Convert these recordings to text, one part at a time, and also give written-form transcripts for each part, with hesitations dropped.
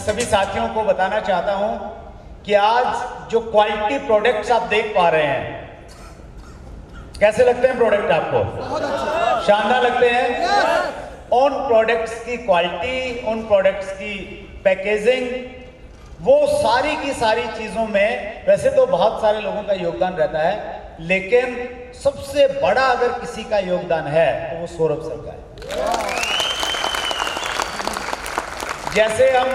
सभी साथियों को बताना चाहता हूं कि आज जो क्वालिटी प्रोडक्ट्स आप देख पा रहे हैं, कैसे लगते हैं प्रोडक्ट आपको? शानदार लगते हैं। उन प्रोडक्ट्स की क्वालिटी, उन प्रोडक्ट्स की पैकेजिंग, वो सारी की सारी चीजों में वैसे तो बहुत सारे लोगों का योगदान रहता है, लेकिन सबसे बड़ा अगर किसी का योगदान है तो वो सौरभ सर का है। जैसे हम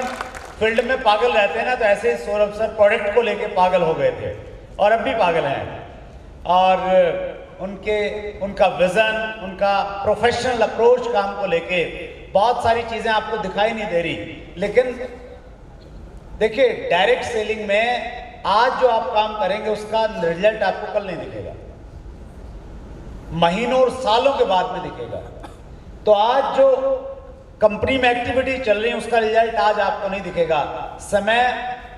फील्ड में पागल रहते हैं ना, तो ऐसे ही सौरभ सर प्रोडक्ट को लेके पागल हो गए थे और अब भी पागल हैं। और उनका विजन, उनका प्रोफेशनल अप्रोच काम को लेके, बहुत सारी चीजें आपको दिखाई नहीं दे रही, लेकिन देखिए डायरेक्ट सेलिंग में आज जो आप काम करेंगे उसका रिजल्ट आपको कल नहीं दिखेगा, महीनों और सालों के बाद में दिखेगा। तो आज जो कंपनी में एक्टिविटी चल रही है उसका रिजल्ट आज आपको नहीं दिखेगा, समय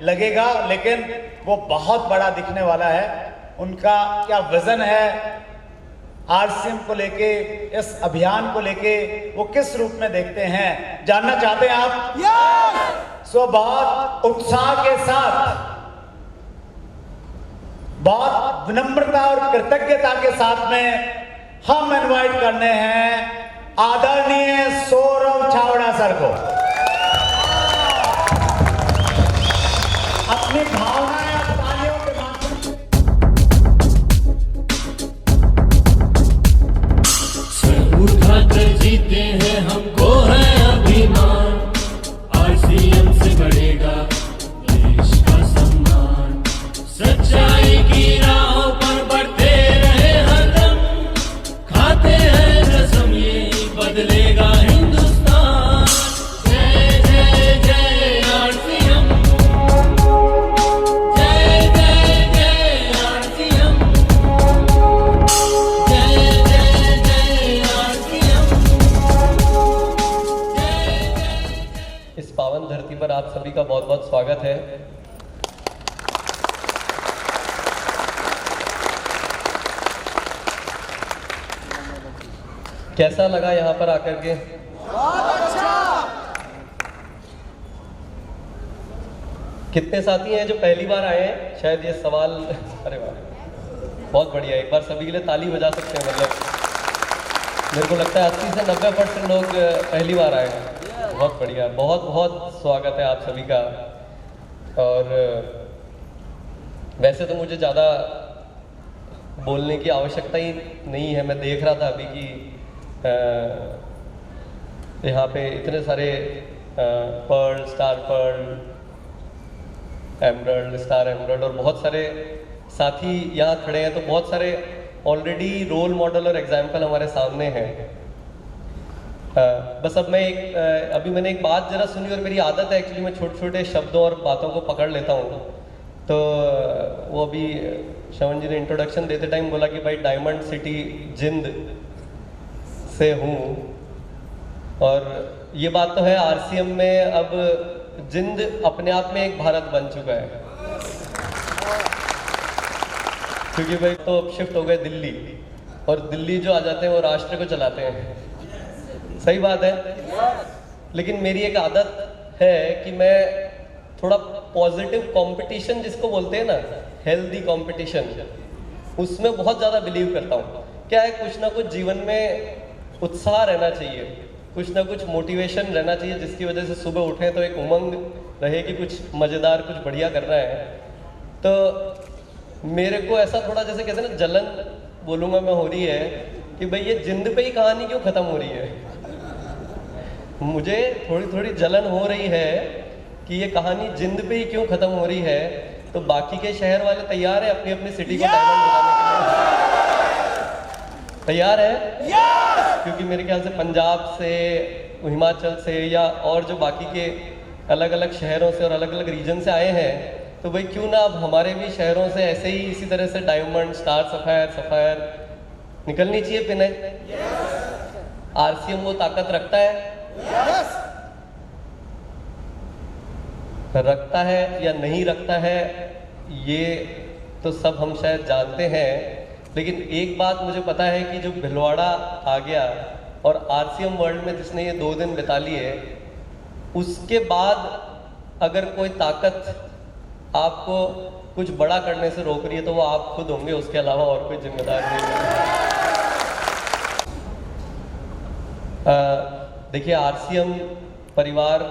लगेगा, लेकिन वो बहुत बड़ा दिखने वाला है। उनका क्या विजन है आरसीएम को लेके, इस अभियान को लेके, वो किस रूप में देखते हैं, जानना चाहते हैं आप? सो बहुत उत्साह के साथ, बहुत विनम्रता और कृतज्ञता के साथ में हम इनवाइट करने हैं आदरणीय सौरभ छावड़ा सर को। अपनी भावनाएं और तालियों के माध्यम से उठाकर जीते हैं, हमको है अभिमान, आरसीएम से बढ़ेगा देश का सम्मान। सच्चाई की राह पर बढ़ते रहे हरदम, खाते हैं कसम ये बदलेगा हिंदुस्तान। जय जय जय आरसीएम, जय जय जय आरसीएम, जय जय जय आरसीएम, जय जय। इस पावन धरती पर आप सभी का बहुत बहुत स्वागत है। कैसा लगा यहाँ पर आकर के? बहुत अच्छा। कितने साथी हैं जो पहली बार आए हैं? शायद ये सवाल अरे वाह, बहुत बढ़िया। एक बार सभी के लिए ताली बजा सकते हैं। मतलब मेरे को लगता है 80 से 90% लोग पहली बार आए हैं। बहुत बढ़िया, बहुत बहुत स्वागत है आप सभी का। और वैसे तो मुझे ज़्यादा बोलने की आवश्यकता ही नहीं है। मैं देख रहा था अभी कि यहाँ पे इतने सारे pearl, star pearl, emerald, star emerald और बहुत सारे साथी यहाँ खड़े हैं। तो बहुत सारे ऑलरेडी रोल मॉडल और एग्जाम्पल हमारे सामने हैं। बस अब मैं अभी मैंने एक बात जरा सुनी और मेरी आदत है एक्चुअली, मैं छोटे छोटे शब्दों और बातों को पकड़ लेता हूँ। तो वो अभी श्रवण जी ने इंट्रोडक्शन देते टाइम बोला कि भाई डायमंड सिटी जिंद से हूँ, और ये बात तो है आरसीएम में अब जिंद अपने आप में एक भारत बन चुका है, क्योंकि भाई तो अब शिफ्ट हो गए दिल्ली, और दिल्ली जो आ जाते हैं वो राष्ट्र को चलाते हैं। सही बात है। लेकिन मेरी एक आदत है कि मैं थोड़ा पॉजिटिव कंपटीशन जिसको बोलते हैं ना, हेल्दी कंपटीशन, उसमें बहुत ज़्यादा बिलीव करता हूँ। क्या है, कुछ ना कुछ जीवन में उत्साह रहना चाहिए, कुछ ना कुछ मोटिवेशन रहना चाहिए, जिसकी वजह से सुबह उठें तो एक उमंग रहे कि कुछ मज़ेदार, कुछ बढ़िया करना है। तो मेरे को ऐसा थोड़ा जैसे कहते हैं ना, जलन बोलूँगा मैं हो रही है कि भाई ये जिंद पे ही कहानी क्यों ख़त्म हो रही है। मुझे थोड़ी थोड़ी जलन हो रही है कि ये कहानी जिंद पे ही क्यों ख़त्म हो रही है। तो बाकी के शहर वाले तैयार हैं अपनी अपनी सिटी को डायमंड बनाने के लिए? तैयार है? क्योंकि मेरे ख्याल से पंजाब से, हिमाचल से, या और जो बाकी के अलग अलग शहरों से और अलग अलग रीजन से आए हैं, तो भाई क्यों ना अब हमारे भी शहरों से ऐसे ही इसी तरह से डायमंड, स्टार, सफायर, सफायर निकलनी चाहिए पिनें। आरसीएम वो ताकत रखता है? रखता है या नहीं रखता है ये तो सब हम शायद जानते हैं, लेकिन एक बात मुझे पता है कि जो भिलवाड़ा आ गया और आरसीएम वर्ल्ड में जिसने ये 2 दिन बिता लिए, उसके बाद अगर कोई ताकत आपको कुछ बड़ा करने से रोक रही है तो वो आप खुद होंगे, उसके अलावा और कोई जिम्मेदार नहीं है। देखिए, आरसीएम परिवार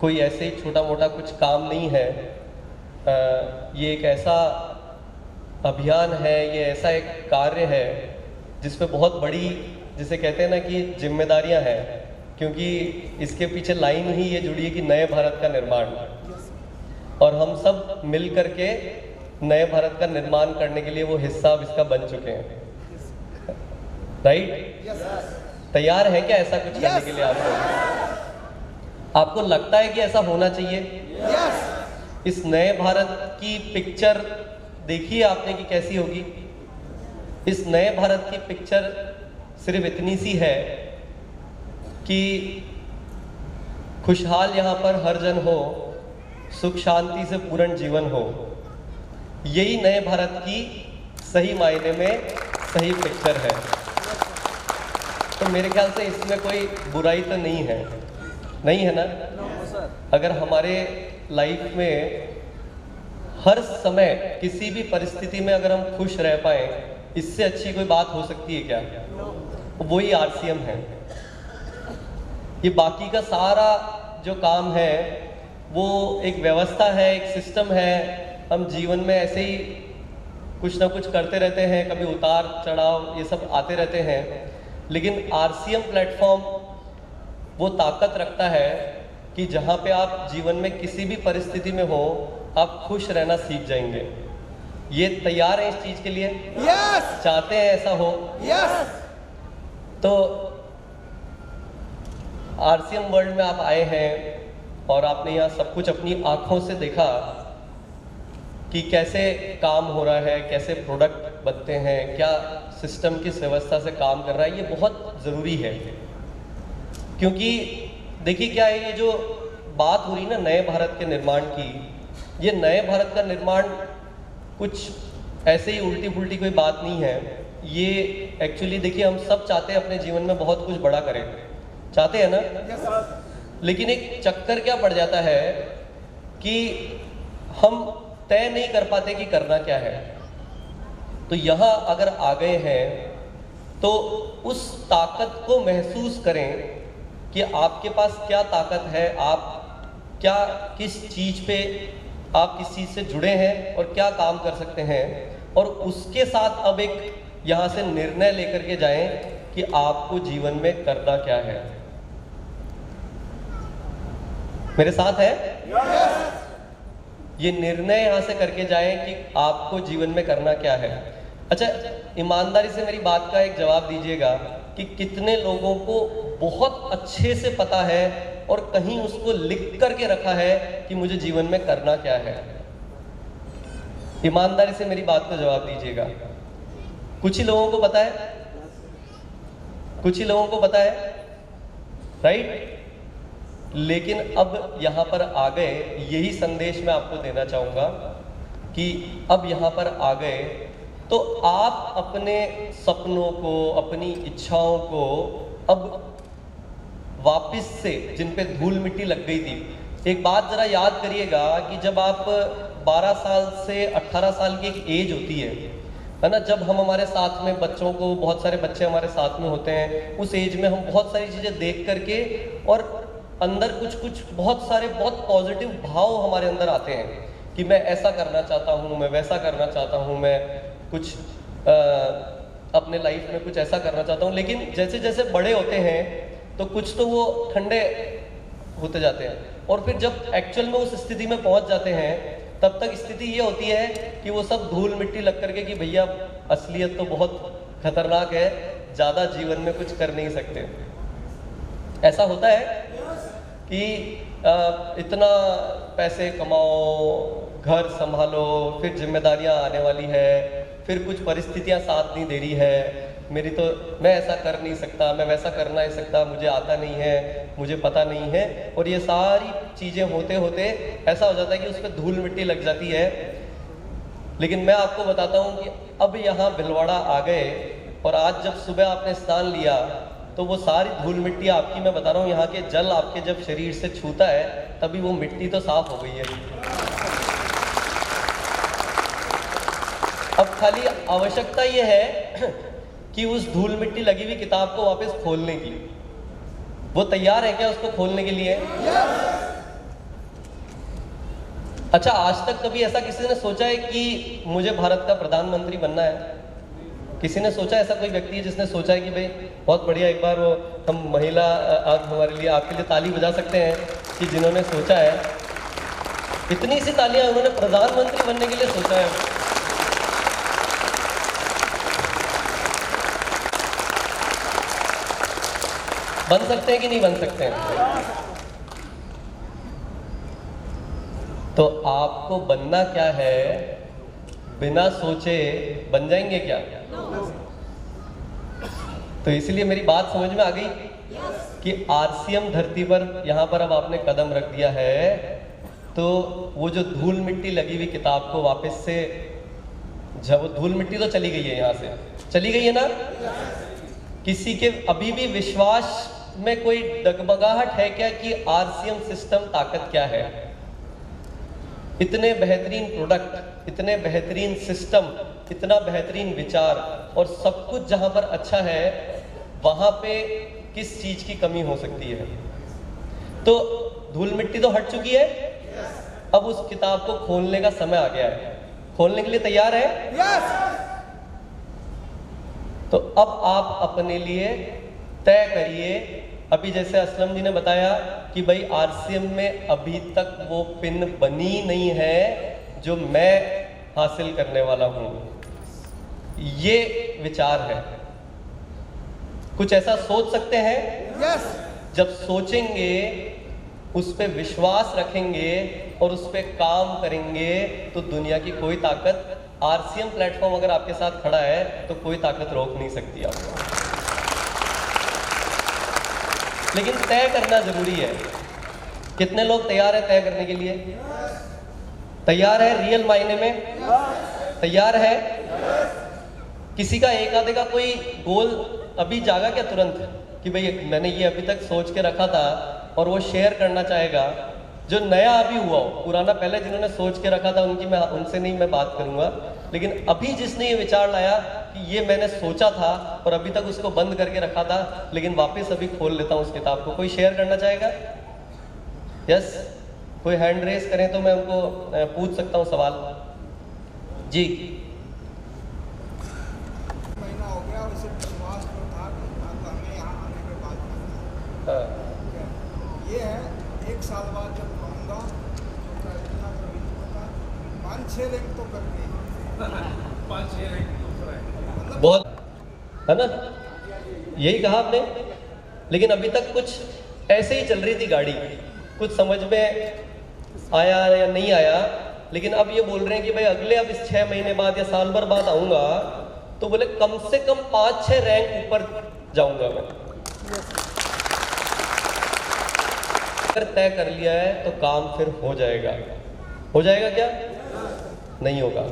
कोई ऐसे ही छोटा मोटा कुछ काम नहीं है। ये एक ऐसा अभियान है, ये ऐसा एक कार्य है जिसपे बहुत बड़ी, जिसे कहते हैं ना कि जिम्मेदारियां हैं, क्योंकि इसके पीछे लाइन ही ये जुड़ी है कि नए भारत का निर्माण, और हम सब मिल करके नए भारत का निर्माण करने के लिए वो हिस्सा अब इसका बन चुके हैं। राइट? तैयार है क्या ऐसा कुछ करने के लिए आप लोग? आपको लगता है कि ऐसा होना चाहिए? इस नए भारत की पिक्चर देखिए आपने कि कैसी होगी। इस नए भारत की पिक्चर सिर्फ इतनी सी है कि खुशहाल यहाँ पर हर जन हो, सुख शांति से पूर्ण जीवन हो। यही नए भारत की सही मायने में सही पिक्चर है। तो मेरे ख्याल से इसमें कोई बुराई तो नहीं है, नहीं है ना? अगर हमारे लाइफ में हर समय किसी भी परिस्थिति में अगर हम खुश रह पाए, इससे अच्छी कोई बात हो सकती है क्या? वही आरसीएम है। ये बाकी का सारा जो काम है वो एक व्यवस्था है, एक सिस्टम है। हम जीवन में ऐसे ही कुछ ना कुछ करते रहते हैं, कभी उतार चढ़ाव ये सब आते रहते हैं, लेकिन आरसीएम प्लेटफॉर्म वो ताकत रखता है कि जहाँ पे आप जीवन में किसी भी परिस्थिति में हो, आप खुश रहना सीख जाएंगे। ये तैयार है इस चीज के लिए? चाहते हैं ऐसा हो? तो आरसीएम वर्ल्ड में आप आए हैं और आपने यहाँ सब कुछ अपनी आंखों से देखा कि कैसे काम हो रहा है, कैसे प्रोडक्ट बनते हैं, क्या सिस्टम किस व्यवस्था से काम कर रहा है। ये बहुत ज़रूरी है, क्योंकि देखिए क्या है, ये जो बात हो रही ना नए भारत के निर्माण की, ये नए भारत का निर्माण कुछ ऐसे ही उल्टी पुल्टी कोई बात नहीं है। ये एक्चुअली देखिए, हम सब चाहते हैं अपने जीवन में बहुत कुछ बड़ा करें, चाहते हैं ना? लेकिन एक चक्कर क्या पड़ जाता है कि हम तय नहीं कर पाते कि करना क्या है। तो यहाँ अगर आ गए हैं तो उस ताकत को महसूस करें कि आपके पास क्या ताकत है, आप क्या किस चीज़ पे आप किस चीज़ से जुड़े हैं और क्या काम कर सकते हैं, और उसके साथ अब एक यहाँ से निर्णय लेकर के जाएं कि आपको जीवन में करना क्या है। मेरे साथ है? ये निर्णय यहाँ से करके जाएं कि आपको जीवन में करना क्या है। अच्छा, ईमानदारी से मेरी बात का एक जवाब दीजिएगा कि कितने लोगों को बहुत अच्छे से पता है और कहीं उसको लिख करके रखा है कि मुझे जीवन में करना क्या है? ईमानदारी से मेरी बात का जवाब दीजिएगा। कुछ ही लोगों को पता है, कुछ ही लोगों को पता है, राइट? लेकिन अब यहाँ पर आ गए, यही संदेश मैं आपको देना चाहूँगा कि अब यहाँ पर आ गए तो आप अपने सपनों को, अपनी इच्छाओं को अब वापस से, जिन पे धूल मिट्टी लग गई थी, एक बात जरा याद करिएगा कि जब आप 12 साल से 18 साल की एक एज होती है ना, जब हम हमारे साथ में बच्चों को, बहुत सारे बच्चे हमारे साथ में होते हैं, उस एज में हम बहुत सारी चीज़ें देख करके और अंदर कुछ बहुत सारे बहुत पॉजिटिव भाव हमारे अंदर आते हैं कि मैं ऐसा करना चाहता हूँ, मैं वैसा करना चाहता हूँ, मैं कुछ अपने लाइफ में कुछ ऐसा करना चाहता हूँ। लेकिन जैसे जैसे बड़े होते हैं तो कुछ तो वो ठंडे होते जाते हैं, और फिर जब एक्चुअल में उस स्थिति में पहुँच जाते हैं तब तक स्थिति ये होती है कि वो सब धूल मिट्टी लग करके कि भैया असलियत तो बहुत खतरनाक है, ज़्यादा जीवन में कुछ कर नहीं सकते। ऐसा होता है कि इतना पैसे कमाओ, घर संभालो, फिर जिम्मेदारियां आने वाली है, फिर कुछ परिस्थितियां साथ नहीं दे रही है, मेरी तो, मैं ऐसा कर नहीं सकता, मैं वैसा कर नहीं सकता, मुझे आता नहीं है, मुझे पता नहीं है, और ये सारी चीज़ें होते होते ऐसा हो जाता है कि उस पर धूल मिट्टी लग जाती है। लेकिन मैं आपको बताता हूँ कि अब यहाँ भिलवाड़ा आ गए और आज जब सुबह आपने स्नान लिया तो वो सारी धूल मिट्टी आपकी, मैं बता रहा हूँ, यहाँ के जल आपके जब शरीर से छूता है तभी वो मिट्टी तो साफ हो गई है। अब खाली आवश्यकता ये है कि उस धूल मिट्टी लगी हुई किताब को वापस खोलने की। वो तैयार है क्या उसको खोलने के लिए? अच्छा, आज तक कभी ऐसा किसी ने सोचा है कि मुझे भारत का प्रधानमंत्री बनना है? किसी ने सोचा? ऐसा कोई व्यक्ति है जिसने सोचा है कि भाई बहुत बढ़िया, एक बार वो हम महिला, आप हमारे लिए, आपके लिए ताली बजा सकते हैं कि जिन्होंने सोचा है। इतनी सी तालियां, उन्होंने प्रधानमंत्री बनने के लिए सोचा है। बन सकते हैं कि नहीं बन सकते हैं? तो आपको बनना क्या है? बिना सोचे बन जाएंगे क्या? तो इसलिए मेरी बात समझ में आ गई कि आरसीएम धरती पर यहाँ पर अब आपने कदम रख दिया है, तो वो जो धूल मिट्टी लगी हुई किताब को वापस से, जब वो धूल मिट्टी तो चली गई है, यहाँ से चली गई है ना? किसी के अभी भी विश्वास में कोई डगमगाहट है क्या कि आरसीएम सिस्टम ताकत क्या है? इतने बेहतरीन प्रोडक्ट, इतने बेहतरीन सिस्टम, इतना बेहतरीन विचार और सब कुछ जहां पर अच्छा है, वहां पे किस चीज की कमी हो सकती है? तो धूल मिट्टी तो हट चुकी है, अब उस किताब को खोलने का समय आ गया है। खोलने के लिए तैयार है? तो अब आप अपने लिए तय करिए। अभी जैसे असलम जी ने बताया कि भाई आरसीएम में अभी तक वो पिन बनी नहीं है जो मैं हासिल करने वाला हूं, ये विचार है। कुछ ऐसा सोच सकते हैं? जब सोचेंगे, उस पर विश्वास रखेंगे और उस पर काम करेंगे, तो दुनिया की कोई ताकत, आरसीएम प्लेटफॉर्म अगर आपके साथ खड़ा है तो कोई ताकत रोक नहीं सकती आपको। लेकिन तय करना जरूरी है। कितने लोग तैयार है तय करने के लिए? तैयार है? रियल मायने में तैयार है? किसी का एक आधे का कोई गोल अभी जागा क्या तुरंत कि भाई मैंने ये अभी तक सोच के रखा था और वो शेयर करना चाहेगा? जो नया अभी हुआ हो, पुराना पहले जिन्होंने सोच के रखा था उनसे नहीं मैं बात करूंगा, लेकिन अभी जिसने ये विचार लाया कि ये मैंने सोचा था और अभी तक उसको बंद करके रखा था, लेकिन वापस अभी खोल लेता हूं उस किताब को, कोई शेयर करना चाहेगा? यस, कोई हैंड रेस करें तो मैं उनको पूछ सकता हूं सवाल। जी, महीना हो गया, उसे विश्वास तो था कि हमें यहाँ आने के बाद करना है। ये है 1 साल बाद जब कहूँगा तो इतना कभी नहीं होगा, 5-6 रैंक तो करके 5-6 रैंक मतलब बहुत है ना, यही कहा आपने। लेकिन अभी तक कुछ ऐसे ही चल रही थी गाड़ी, कुछ समझ में आया या नहीं आया, लेकिन अब ये बोल रहे हैं कि भाई अगले अब इस 6 महीने बाद या साल भर बाद आऊंगा तो बोले कम से कम 5-6 रैंक ऊपर जाऊंगा मैं। अगर तय कर लिया है तो काम फिर हो जाएगा। हो जाएगा क्या? नहीं होगा,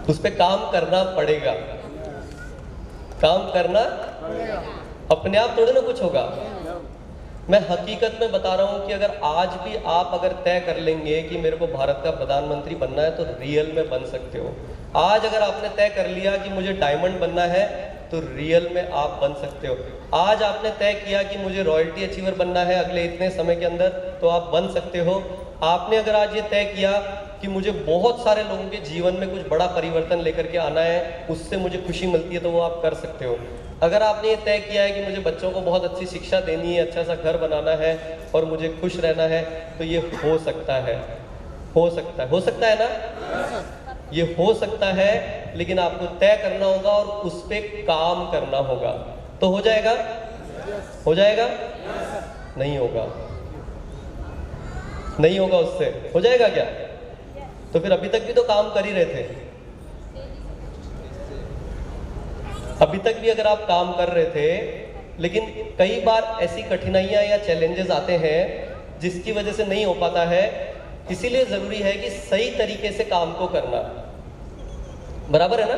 उस पे काम करना पड़ेगा। काम करना अपने आप थोड़ी ना कुछ होगा। मैं हकीकत में बता रहा हूं कि अगर आज भी आप अगर तय कर लेंगे कि मेरे को भारत का प्रधानमंत्री बनना है तो रियल में बन सकते हो। आज अगर आपने तय कर लिया कि मुझे डायमंड बनना है तो रियल में आप बन सकते हो। आज आपने तय किया कि मुझे रॉयल्टी अचीवर बनना है अगले इतने समय के अंदर, तो आप बन सकते हो। आपने अगर आज ये तय किया कि मुझे बहुत सारे लोगों के जीवन में कुछ बड़ा परिवर्तन लेकर के आना है, उससे मुझे खुशी मिलती है, तो वो आप कर सकते हो। अगर आपने ये तय किया है कि मुझे बच्चों को बहुत अच्छी शिक्षा देनी है, अच्छा सा घर बनाना है और मुझे खुश रहना है, तो ये हो सकता है। हो सकता है ना? ये हो सकता है, लेकिन आपको तय करना होगा और उस पर काम करना होगा। तो हो जाएगा? हो जाएगा? नहीं होगा, नहीं होगा, उससे हो जाएगा क्या? तो फिर अभी तक भी तो काम कर ही रहे थे। अभी तक भी अगर आप काम कर रहे थे, लेकिन कई बार ऐसी कठिनाइयां या चैलेंजेस आते हैं जिसकी वजह से नहीं हो पाता है। इसीलिए जरूरी है कि सही तरीके से काम को करना। बराबर है ना?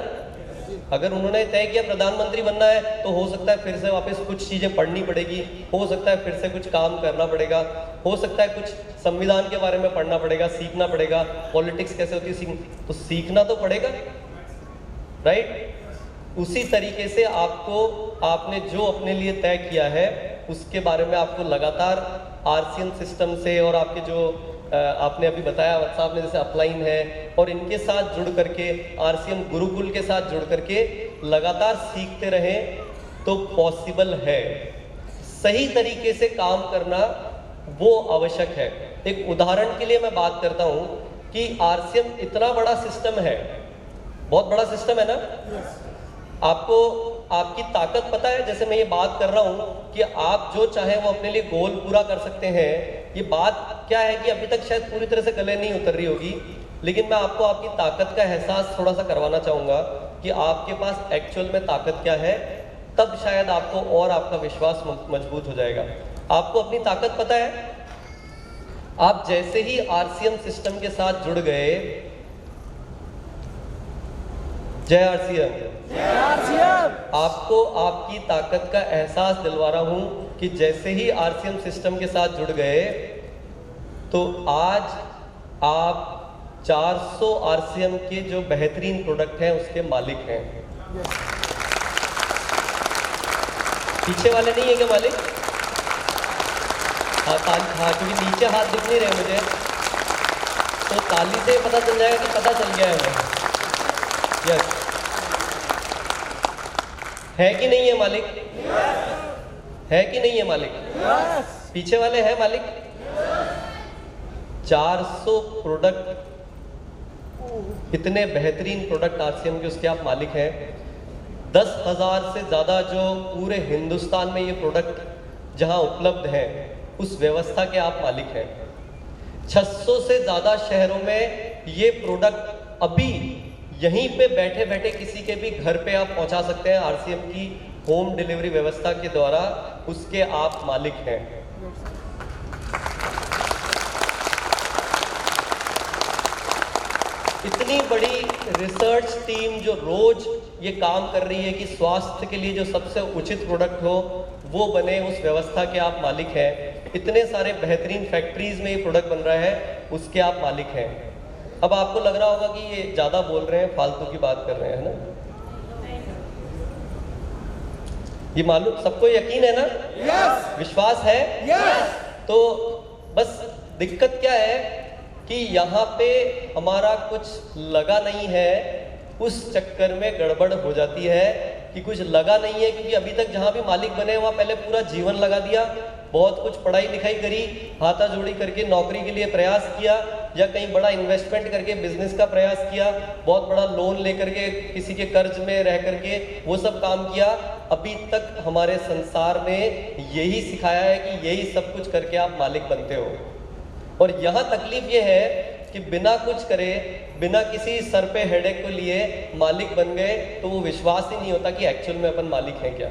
अगर उन्होंने तय किया प्रधानमंत्री बनना है तो हो सकता है फिर से वापस कुछ चीजें पढ़नी पड़ेगी, हो सकता है फिर से कुछ काम करना पड़ेगा, हो सकता है कुछ संविधान के बारे में पढ़ना पड़ेगा, सीखना पड़ेगा, पॉलिटिक्स कैसे होती है तो सीखना तो पड़ेगा, राइट। उसी तरीके से आपने जो अपने लिए तय किया है उसके बारे में आपको लगातार आरसीएम सिस्टम से और आपके जो आपने अभी बताया व्हाट्सएप में जैसे अपलाइन है और इनके साथ जुड़ करके आरसीएम गुरुकुल के साथ जुड़ करके लगातार सीखते रहें तो पॉसिबल है। सही तरीके से काम करना वो आवश्यक है। एक उदाहरण के लिए मैं बात करता हूं कि आरसीएम इतना बड़ा सिस्टम है, बहुत बड़ा सिस्टम है ना। आपको आपकी ताकत पता है, जैसे मैं ये बात कर रहा हूं कि आप जो चाहे वो अपने लिए गोल पूरा कर सकते हैं। ये बात क्या है कि अभी तक शायद पूरी तरह से गले नहीं उतर रही होगी, लेकिन मैं आपको आपकी ताकत का एहसास थोड़ा सा करवाना चाहूंगा कि आपके पास एक्चुअल में ताकत क्या है, तब शायद आपको और आपका विश्वास मजबूत हो जाएगा। आपको अपनी ताकत पता है। आप जैसे ही आरसीएम सिस्टम के साथ जुड़ गए, जय आरसीएम, आपको आपकी ताकत का एहसास दिलवा रहा हूं कि जैसे ही आरसीएम सिस्टम के साथ जुड़ गए तो आज आप 400 आरसीएम के जो बेहतरीन प्रोडक्ट हैं उसके मालिक हैं। पीछे वाले नहीं है क्या मालिक? हाँ, क्योंकि नीचे हाथ दिख नहीं रहे मुझे, तो ताली से पता चल जाएगा कि पता चल गया है हमें। यस, है कि नहीं है मालिक? है कि नहीं है मालिक? पीछे वाले हैं मालिक? 400 प्रोडक्ट, इतने बेहतरीन प्रोडक्ट आरसीएम के, उसके आप मालिक हैं। 10,000 से ज़्यादा जो पूरे हिंदुस्तान में ये प्रोडक्ट जहां उपलब्ध हैं उस व्यवस्था के आप मालिक हैं। 600 से ज़्यादा शहरों में ये प्रोडक्ट अभी यहीं पे बैठे बैठे किसी के भी घर पे आप पहुंचा सकते हैं आरसीएम की होम डिलीवरी व्यवस्था के द्वारा, उसके आप मालिक हैं। इतनी बड़ी रिसर्च टीम जो रोज ये काम कर रही है कि स्वास्थ्य के लिए जो सबसे उचित प्रोडक्ट हो वो बने, उस व्यवस्था के आप मालिक हैं। इतने सारे बेहतरीन फैक्ट्रीज में ये प्रोडक्ट बन रहा है, उसके आप मालिक हैं। अब आपको लग रहा होगा कि ये ज्यादा बोल रहे हैं, फालतू की बात कर रहे हैं, है ना? ये मालूम, सबको यकीन है ना? Yes! विश्वास है? Yes! तो बस दिक्कत क्या है कि यहाँ पे हमारा कुछ लगा नहीं है, उस चक्कर में गड़बड़ हो जाती है कि कुछ लगा नहीं है, क्योंकि अभी तक जहाँ भी मालिक बने वहाँ पहले पूरा जीवन लगा दिया, बहुत कुछ पढ़ाई लिखाई करी, हाथा जोड़ी करके नौकरी के लिए प्रयास किया, या कहीं बड़ा इन्वेस्टमेंट करके बिजनेस का प्रयास किया, बहुत बड़ा लोन लेकर के किसी के कर्ज में रह करके वो सब काम किया। अभी तक हमारे संसार ने यही सिखाया है कि यही सब कुछ करके आप मालिक बनते हो। और यहाँ तकलीफ ये है कि बिना कुछ करे, बिना किसी सर पे हेडेक को लिए मालिक बन गए तो वो विश्वास ही नहीं होता कि एक्चुअल में अपन मालिक हैं क्या।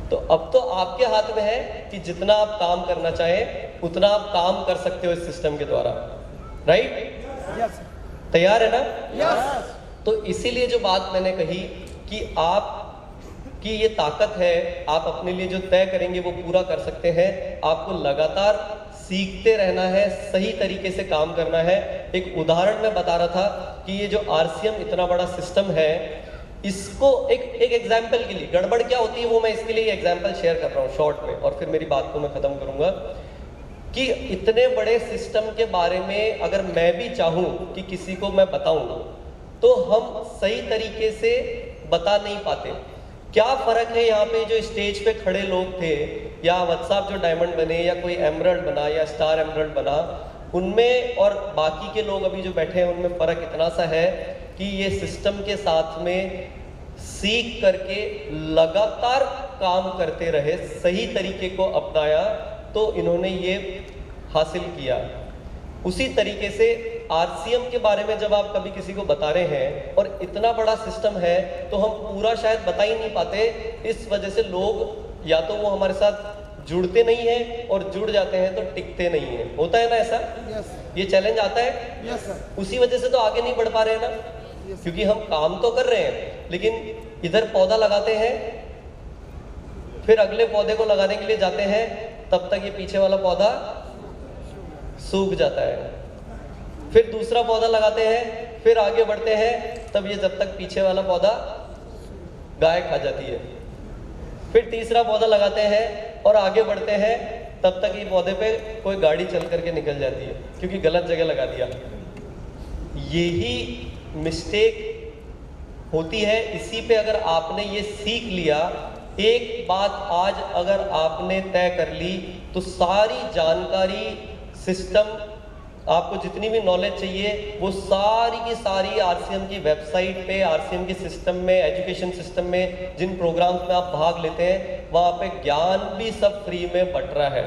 तो अब तो आपके हाथ में है कि जितना आप काम करना चाहें उतना आप काम कर सकते हो इस सिस्टम के द्वारा, राइट? Yes! तैयार है ना? Yes! तो इसीलिए जो बात मैंने कही कि आप की ये ताकत है, आप अपने लिए जो तय करेंगे वो पूरा कर सकते हैं। आपको लगातार सीखते रहना है, सही तरीके से काम करना है। एक उदाहरण मैं बता रहा था कि ये जो आरसीएम इतना बड़ा सिस्टम है, इसको एक एग्जाम्पल के लिए, गड़बड़ क्या होती है वो मैं इसके लिए एग्जाम्पल शेयर कर रहा हूँ शॉर्ट में, और फिर मेरी बात को मैं खत्म करूंगा। कि इतने बड़े सिस्टम के बारे में अगर मैं भी चाहूँ कि किसी को मैं बताऊं तो हम सही तरीके से बता नहीं पाते। क्या फर्क है यहाँ पे जो स्टेज पे खड़े लोग थे, या व्हाट्सएप जो डायमंड बने, या कोई एमरल्ड बना, या स्टार एमरल्ड बना, उनमें और बाकी के लोग अभी जो बैठे हैं उनमें फर्क इतना सा है कि ये सिस्टम के साथ में सीख करके लगातार काम करते रहे, सही तरीके को अपनाया तो इन्होंने ये हासिल किया। उसी तरीके से आरसीएम के बारे में जब आप कभी किसी को बता रहे हैं और इतना बड़ा सिस्टम है तो हम पूरा शायद बता ही नहीं पाते। इस वजह से लोग या तो वो हमारे साथ जुड़ते नहीं हैं और जुड़ जाते हैं तो टिकते नहीं हैं। होता है ना ऐसा? Yes! ये चैलेंज आता है। Yes, sir! उसी वजह से तो आगे नहीं बढ़ पा रहे हैं ना, Yes! क्योंकि हम काम तो कर रहे हैं लेकिन इधर पौधा लगाते हैं, फिर अगले पौधे को लगाने के लिए जाते हैं, तब तक ये पीछे वाला पौधा सूख जाता है। फिर दूसरा पौधा लगाते हैं, फिर आगे बढ़ते हैं, तब ये जब तक पीछे वाला पौधा गाय खा जाती है। फिर तीसरा पौधा लगाते हैं और आगे बढ़ते हैं, तब तक ये पौधे पे कोई गाड़ी चल करके निकल जाती है, क्योंकि गलत जगह लगा दिया। यही मिस्टेक होती है। इसी पे अगर आपने ये सीख लिया, एक बात आज अगर आपने तय कर ली, तो सारी जानकारी, सिस्टम, आपको जितनी भी नॉलेज चाहिए वो सारी की सारी आरसीएम की वेबसाइट पे, आरसीएम के सिस्टम में, एजुकेशन सिस्टम में, जिन प्रोग्राम्स में आप भाग लेते हैं वहाँ पे ज्ञान भी सब फ्री में बट रहा है।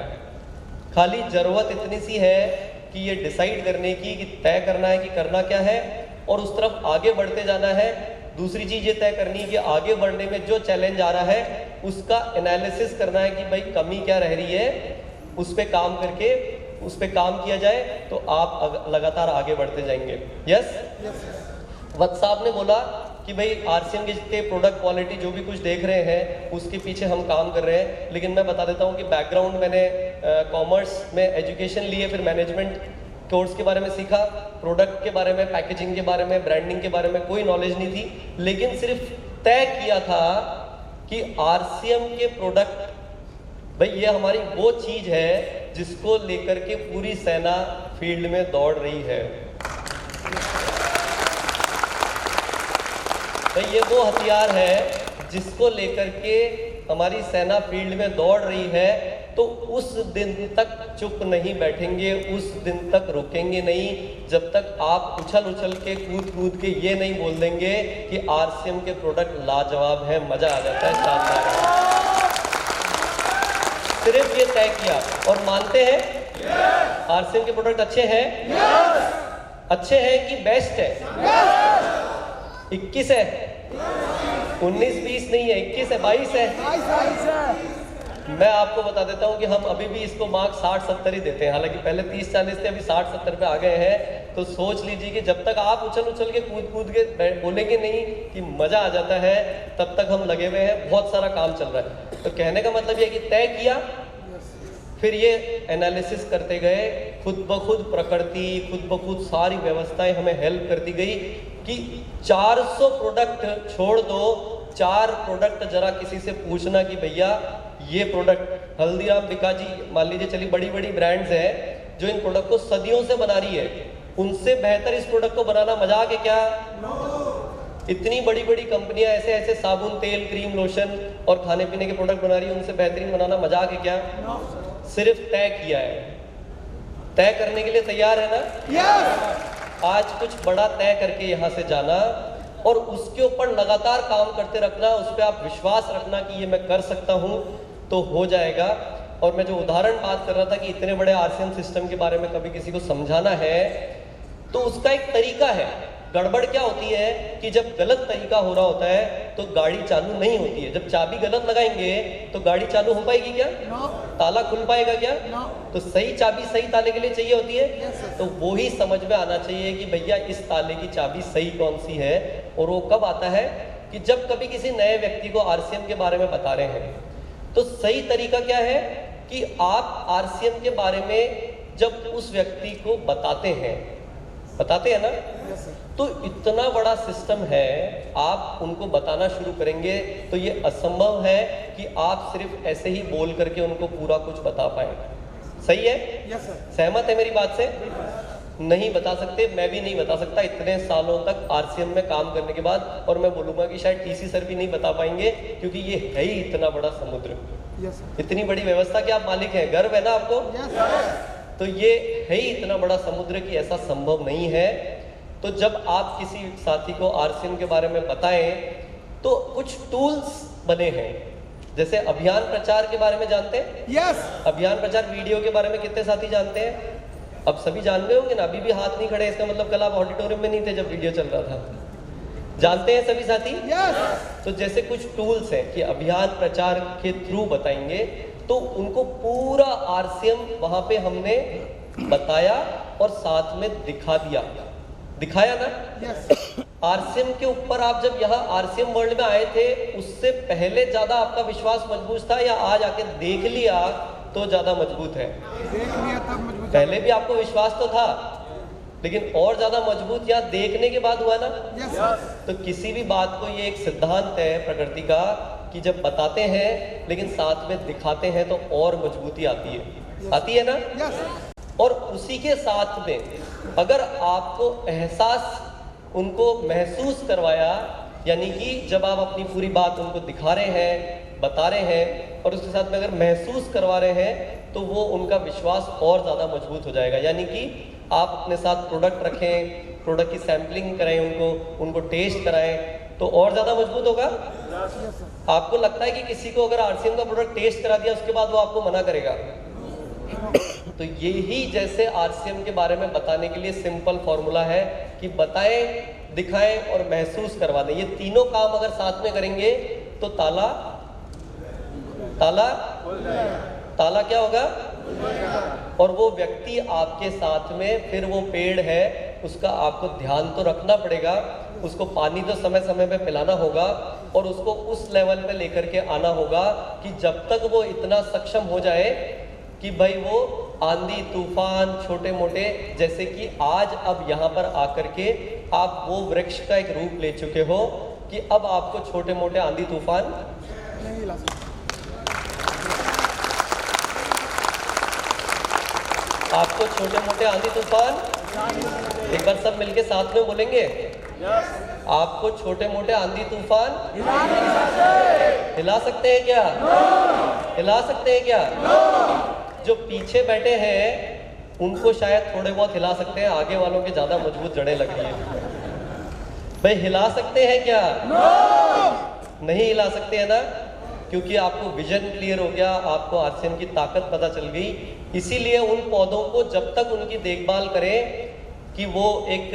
खाली ज़रूरत इतनी सी है कि ये डिसाइड करने की, कि तय करना है कि करना क्या है और उस तरफ आगे बढ़ते जाना है। दूसरी चीज़ ये तय करनी है कि आगे बढ़ने में जो चैलेंज आ रहा है उसका एनालिसिस करना है कि भाई कमी क्या रह रही है, उस पर काम करके उस पर काम किया जाए तो आप लगातार आगे बढ़ते जाएंगे। यस, वत्स साहब ने बोला कि भाई आरसीएम के जितने प्रोडक्ट क्वालिटी जो भी कुछ देख रहे हैं उसके पीछे हम काम कर रहे हैं, लेकिन मैं बता देता हूँ कि बैकग्राउंड मैंने कॉमर्स में एजुकेशन लिए, फिर मैनेजमेंट कोर्स के बारे में सीखा, प्रोडक्ट के बारे में, पैकेजिंग के बारे में, ब्रांडिंग के बारे में कोई नॉलेज नहीं थी, लेकिन सिर्फ तय किया था कि आरसीएम के प्रोडक्ट, भाई ये हमारी वो चीज है जिसको लेकर के पूरी सेना फील्ड में दौड़ रही है। भाई ये वो हथियार है जिसको लेकर के हमारी सेना फील्ड में दौड़ रही है, तो उस दिन तक चुप नहीं बैठेंगे, उस दिन तक रुकेंगे नहीं, जब तक आप उछल उछल के, कूद कूद के ये नहीं बोल देंगे कि आरसीएम के प्रोडक्ट लाजवाब है, मजा आ जाता है, शानदार है। सिर्फ ये तय किया और मानते हैं आरसीएम के प्रोडक्ट अच्छे हैं, अच्छे हैं कि बेस्ट है, 21 है, 19-20 नहीं है, 21 है, 22 है। मैं आपको बता देता हूं कि हम अभी भी इसको मार्क 60-70 ही देते हैं, हालांकि पहले 30-40 थे, अभी 60-70 पे आ गए हैं। तो सोच लीजिए कि जब तक आप उछल उछल के, कूद कूद के बोलेंगे नहीं कि मजा आ जाता है, तब तक हम लगे हुए हैं, बहुत सारा काम चल रहा है। तो कहने का मतलब ये कि तय किया, फिर ये एनालिसिस करते गए, खुद ब खुद प्रकृति, खुद ब खुद सारी व्यवस्थाएं हमें हेल्प करती गई कि 400 प्रोडक्ट छोड़ दो, 4 प्रोडक्ट जरा किसी से पूछना कि भैया ये प्रोडक्ट, हल्दीराम, बिकाजी, मान लीजिए, चलिए बड़ी बड़ी ब्रांड्स हैं जो इन प्रोडक्ट को सदियों से बना रही है, उनसे बेहतर इस प्रोडक्ट को बनाना मजाक है क्या? इतनी बड़ी बड़ी कंपनियां ऐसे ऐसे साबुन, तेल, क्रीम, लोशन और खाने पीने के प्रोडक्ट बना रही है, उनसे बेहतरीन बनाना मजाक है क्या? सिर्फ तय किया है, तय करने के लिए तैयार है ना? आज कुछ बड़ा तय करके यहाँ से जाना और उसके ऊपर लगातार काम करते रखना, उस पर आप विश्वास रखना कि ये मैं कर सकता हूँ, तो हो जाएगा। और मैं जो उदाहरण बात कर रहा था कि इतने बड़े आरसीएम सिस्टम के बारे में कभी किसी को समझाना है, तो उसका एक तरीका है। गड़बड़ क्या होती है कि जब गलत तरीका हो रहा होता है तो गाड़ी चालू नहीं होती है। जब चाबी गलत लगाएंगे तो गाड़ी चालू हो पाएगी क्या? ताला खुल पाएगा क्या? तो सही चाबी सही ताले के लिए चाहिए होती है। तो वो ही समझ में आना चाहिए कि भैया इस ताले की चाबी सही कौन सी है। और वो कब आता है कि जब कभी किसी नए व्यक्ति को आरसीएम के बारे में बता रहे हैं, तो सही तरीका क्या है कि आप आरसीएम के बारे में जब उस व्यक्ति को बताते हैं ना, तो इतना बड़ा सिस्टम है, आप उनको बताना शुरू करेंगे तो ये असंभव है कि आप सिर्फ ऐसे ही बोल करके उनको पूरा कुछ बता पाए। सही है? सहमत है मेरी बात से? नहीं बता सकते, मैं भी नहीं बता सकता इतने सालों तक आरसीएम में काम करने के बाद। और मैं बोलूंगा कि शायद टीसी सर भी नहीं बता पाएंगे, क्योंकि ये है ही इतना बड़ा समुद्र, इतनी बड़ी व्यवस्था के आप मालिक हैं। गर्व है ना आपको? तो ये है ही इतना बड़ा समुद्र कि ऐसा संभव नहीं है। तो जब आप किसी साथी को आरसीएम के बारे में बताएं, तो कुछ टूल्स बने हैं। जैसे अभियान प्रचार के बारे में जानते हैं? अभियान प्रचार वीडियो के बारे में कितने साथी जानते हैं? अब सभी जान गए होंगे ना, अभी भी हाथ नहीं खड़े, इसका मतलब कल आप ऑडिटोरियम में नहीं थे जब वीडियो चल रहा था। जानते हैं सभी साथी? तो जैसे कुछ टूल्स हैं कि अभियान प्रचार के थ्रू बताएंगे, तो उनको पूरा आरसीएम वहां पे हमने बताया और साथ में दिखा दिया, दिखाया ना? आरसीएम के ऊपर आप जब यहाँ आरसीएम वर्ल्ड में आए थे उससे पहले ज्यादा आपका विश्वास मजबूत था या आज आके देख लिया तो ज्यादा मजबूत है? देख लिया तब मजबूत। पहले भी आपको विश्वास तो था लेकिन और ज्यादा मजबूत यहाँ देखने के बाद हुआ ना। यस। तो किसी भी बात को ये एक सिद्धांत है प्रकृति का कि जब बताते हैं लेकिन साथ में दिखाते हैं तो और मजबूती आती है ना। यस। और उसी के साथ में अगर आपको एहसास उनको महसूस करवाया, यानी कि जब आप अपनी पूरी बात उनको दिखा रहे हैं, बता रहे हैं और उसके साथ में अगर महसूस करवा रहे हैं तो वो उनका विश्वास और ज़्यादा मजबूत हो जाएगा। यानी कि आप अपने साथ प्रोडक्ट रखें, प्रोडक्ट की सैम्पलिंग कराएं, उनको टेस्ट कराएं तो और ज़्यादा मजबूत होगा। आपको लगता है कि किसी को अगर आरसीएम का प्रोडक्ट टेस्ट करा दिया उसके बाद वो आपको मना करेगा? तो यही जैसे आरसीएम के बारे में बताने के लिए सिंपल फॉर्मूला है कि बताएं, दिखाएं और महसूस करवा दें। ये तीनों काम अगर साथ में करेंगे तो ताला क्या होगा? और वो व्यक्ति आपके साथ में, फिर वो पेड़ है उसका आपको ध्यान तो रखना पड़ेगा, उसको पानी तो समय समय पे पिलाना होगा और उसको उस लेवल पे लेकर के आना होगा कि जब तक वो इतना सक्षम हो जाए कि भाई वो आंधी तूफान छोटे मोटे, जैसे कि आज अब यहाँ पर आकर के आप वो वृक्ष का एक रूप ले चुके हो कि अब आपको छोटे मोटे आंधी तूफान नहीं ला सकते। आपको छोटे मोटे आंधी तूफान, एक बार सब मिलके साथ में बोलेंगे, आपको छोटे मोटे आंधी तूफान हिला सकते हैं क्या? हिला सकते हैं क्या? जो पीछे बैठे हैं उनको शायद थोड़े बहुत हिला सकते हैं, आगे वालों के ज्यादा मजबूत जड़ें लगी है। भाई हिला सकते हैं क्या? नहीं हिला सकते हैं ना, क्योंकि आपको विजन क्लियर हो गया, आपको आरसीएम की ताकत पता चल गई। इसीलिए उन पौधों को जब तक उनकी देखभाल करें कि वो एक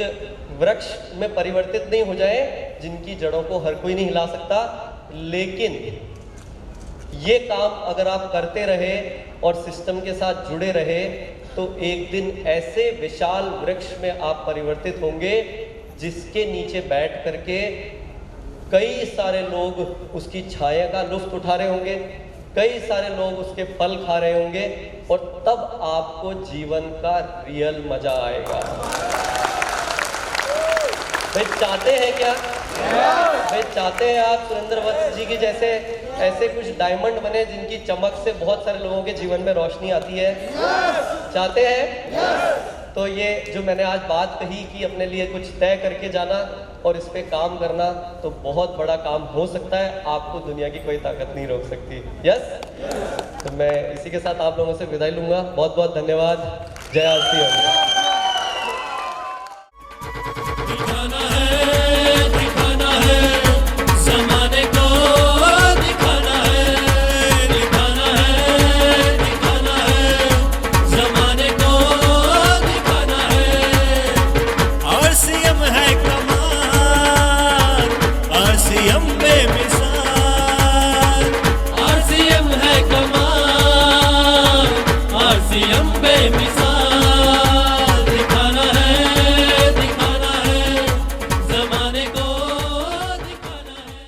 वृक्ष में परिवर्तित नहीं हो जाए, जिनकी जड़ों को हर कोई नहीं हिला सकता, लेकिन ये काम अगर आप करते रहे और सिस्टम के साथ जुड़े रहे तो एक दिन ऐसे विशाल वृक्ष में आप परिवर्तित होंगे जिसके नीचे बैठ करके कई सारे लोग उसकी छाया का लुत्फ उठा रहे होंगे, कई सारे लोग उसके फल खा रहे होंगे और तब आपको जीवन का रियल मजा आएगा। भाई चाहते हैं क्या? भाई चाहते हैं आप सुरेंद्र वत्स जी की जैसे ऐसे कुछ डायमंड बने जिनकी चमक से बहुत सारे लोगों के जीवन में रोशनी आती है? चाहते हैं? तो ये जो मैंने आज बात कही कि अपने लिए कुछ तय करके जाना और इस पे काम करना, तो बहुत बड़ा काम हो सकता है, आपको दुनिया की कोई ताकत नहीं रोक सकती। यस? तो मैं इसी के साथ आप लोगों से विदाई लूंगा। बहुत बहुत धन्यवाद। जय आरसीएम। दिखाना है ज़माने को, दिखाना है ज़माने को, दिखाना है। आरसीएम है कमाल, आरसीएम बेमिसाल, आरसीएम है कमाल, आरसीएम बेमिसाल।